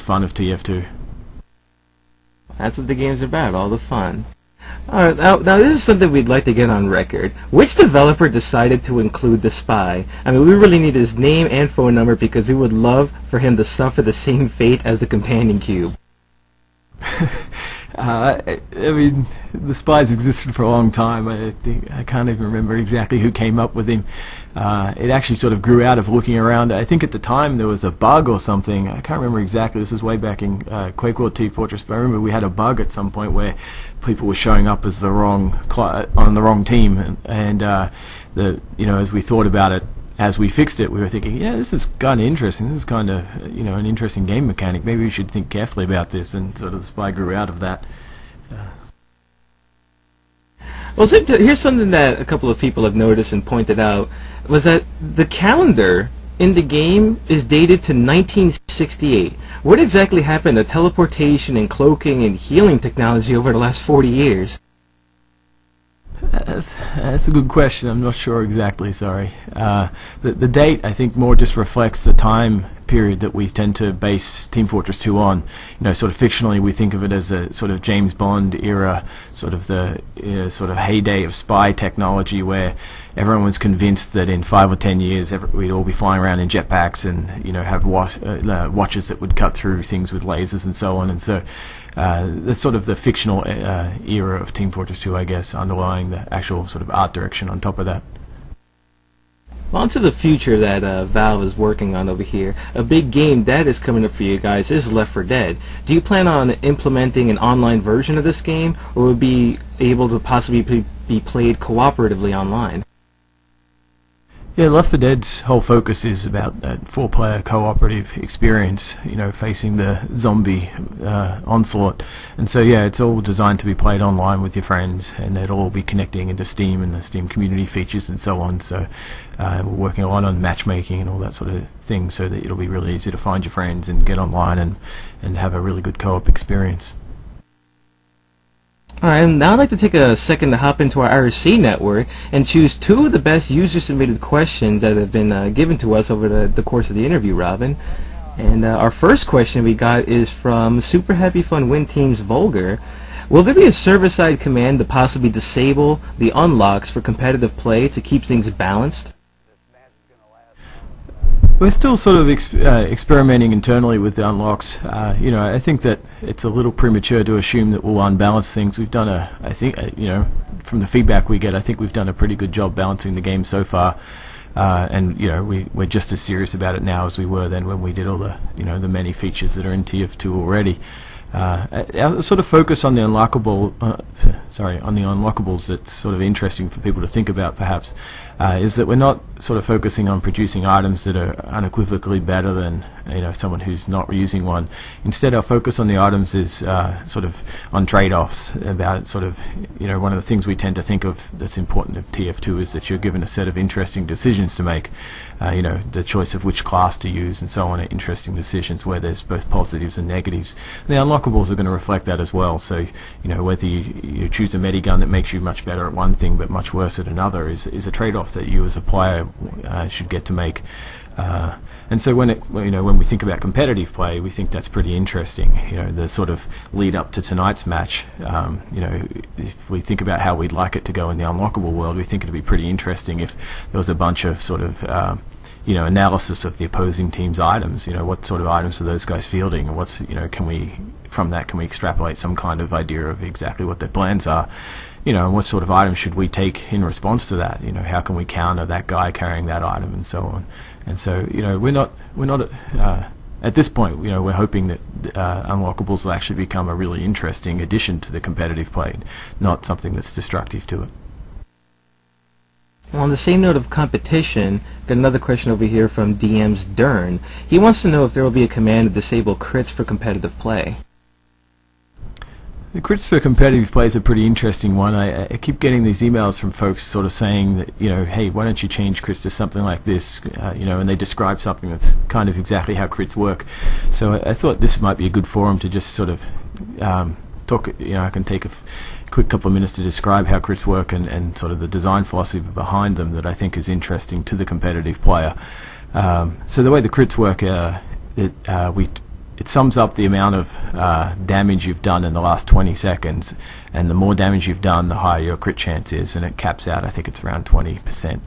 fun of TF2. That's what the game's about, all the fun. Alright, now this is something we'd like to get on record. Which developer decided to include the spy? I mean, we really need his name and phone number because we would love for him to suffer the same fate as the companion cube. I mean, the spies existed for a long time. I can't even remember exactly who came up with him. It actually sort of grew out of looking around. I think at the time there was a bug or something. I can't remember exactly. This is way back in Quake World Team Fortress, but I remember we had a bug at some point where people were showing up as on the wrong team, and as we thought about it, as we fixed it, we were thinking, yeah, this is kind of interesting. This is kind of, an interesting game mechanic. Maybe we should think carefully about this, and sort of the spy grew out of that. Well, so here's something that a couple of people have noticed and pointed out, was that the calendar in the game is dated to 1968. What exactly happened to teleportation and cloaking and healing technology over the last 40 years? That's a good question. I'm not sure exactly, sorry. The date, I think, more just reflects the time period that we tend to base Team Fortress 2 on. Sort of fictionally, we think of it as a sort of James Bond era, sort of the sort of heyday of spy technology, where everyone was convinced that in 5 or 10 years we'd all be flying around in jetpacks and have watches that would cut through things with lasers and so on. And so that's sort of the fictional era of Team Fortress 2, I guess, underlying the actual sort of art direction on top of that. On to the future that Valve is working on over here. A big game that is coming up for you guys is Left 4 Dead. Do you plan on implementing an online version of this game, or would it be able to possibly be played cooperatively online? Yeah, Left 4 Dead's whole focus is about that 4-player cooperative experience, facing the zombie onslaught. And so, yeah, it's all designed to be played online with your friends, and it'll all be connecting into Steam and the Steam community features and so on. So we're working a lot on matchmaking and all that sort of thing, so that it'll be really easy to find your friends and get online and have a really good co-op experience. Alright, now I'd like to take a second to hop into our IRC network and choose 2 of the best user-submitted questions that have been given to us over the course of the interview, Robin. And our first question we got is from Super Happy Fun Win Team's Vulgar. Will there be a server-side command to possibly disable the unlocks for competitive play to keep things balanced? We're still sort of experimenting internally with the unlocks. I think that it's a little premature to assume that we'll unbalance things. We've done from the feedback we get, I think we've done a pretty good job balancing the game so far. And we're just as serious about it now as we were then when we did all the the many features that are in TF2 already. Our sort of focus on the unlockables that's sort of interesting for people to think about, perhaps, is that we're not sort of focusing on producing items that are unequivocally better than someone who's not using one. Instead, our focus on the items is sort of on trade-offs. About sort of one of the things we tend to think of that's important in TF2 is that you're given a set of interesting decisions to make. The choice of which class to use and so on are interesting decisions where there's both positives and negatives. The unlockables are going to reflect that as well. So whether you choose a medigun that makes you much better at one thing but much worse at another is a trade-off that you as a player should get to make. And so when we think about competitive play, we think that's pretty interesting. The sort of lead up to tonight's match. If we think about how we'd like it to go in the unlockable world, we think it'd be pretty interesting if there was a bunch of sort of analysis of the opposing team's items. What sort of items are those guys fielding, and what's can we extrapolate some kind of idea of exactly what their plans are? And what sort of items should we take in response to that? How can we counter that guy carrying that item and so on? And so, we're not at this point, we're hoping that unlockables will actually become a really interesting addition to the competitive play, not something that's destructive to it. Well, on the same note of competition, got another question over here from DM's Dern. He wants to know if there will be a command to disable crits for competitive play. The crits for competitive play is a pretty interesting one. I keep getting these emails from folks sort of saying that, hey, why don't you change crits to something like this, and they describe something that's kind of exactly how crits work. So I thought this might be a good forum to just sort of talk, I can take a quick couple of minutes to describe how crits work and sort of the design philosophy behind them that I think is interesting to the competitive player. So the way the crits work, it sums up the amount of damage you've done in the last 20 seconds, and the more damage you've done, the higher your crit chance is, and it caps out, I think it's around 20%.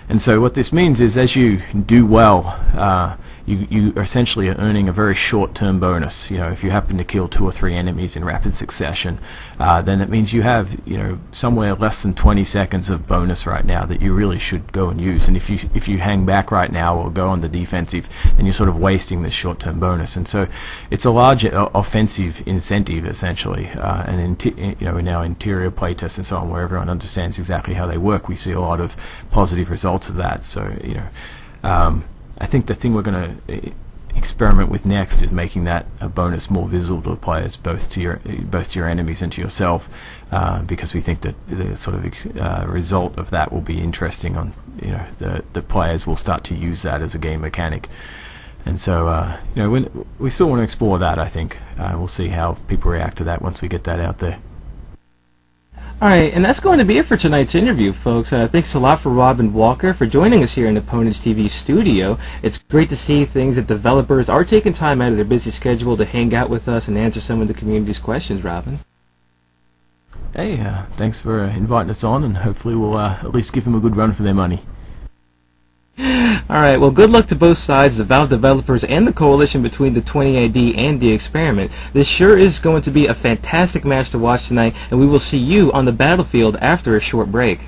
And so what this means is, as you do well, you essentially are earning a very short-term bonus. You know, if you happen to kill 2 or 3 enemies in rapid succession, then it means you have, you know, somewhere less than 20 seconds of bonus right now that you really should go and use. And if you hang back right now or go on the defensive, then you're sort of wasting this short-term bonus. And so it's a large offensive incentive essentially. And you know, in our interior playtests and so on, where everyone understands exactly how they work, we see a lot of positive results of that. So, you know, I think the thing we're going to experiment with next is making that a bonus more visible to players, both to your enemies and to yourself, because we think that the sort of result of that will be interesting. On, you know, the players will start to use that as a game mechanic, and so you know, we still want to explore that. I think we'll see how people react to that once we get that out there. Alright, and that's going to be it for tonight's interview, folks. Thanks a lot for Robin Walker for joining us here in Opponents TV studio. It's great to see things that developers are taking time out of their busy schedule to hang out with us and answer some of the community's questions, Robin. Hey, thanks for inviting us on, and hopefully we'll at least give them a good run for their money. Alright, well, good luck to both sides, the Valve developers and the coalition between the 20AD and the experiment. This sure is going to be a fantastic match to watch tonight, and we will see you on the battlefield after a short break.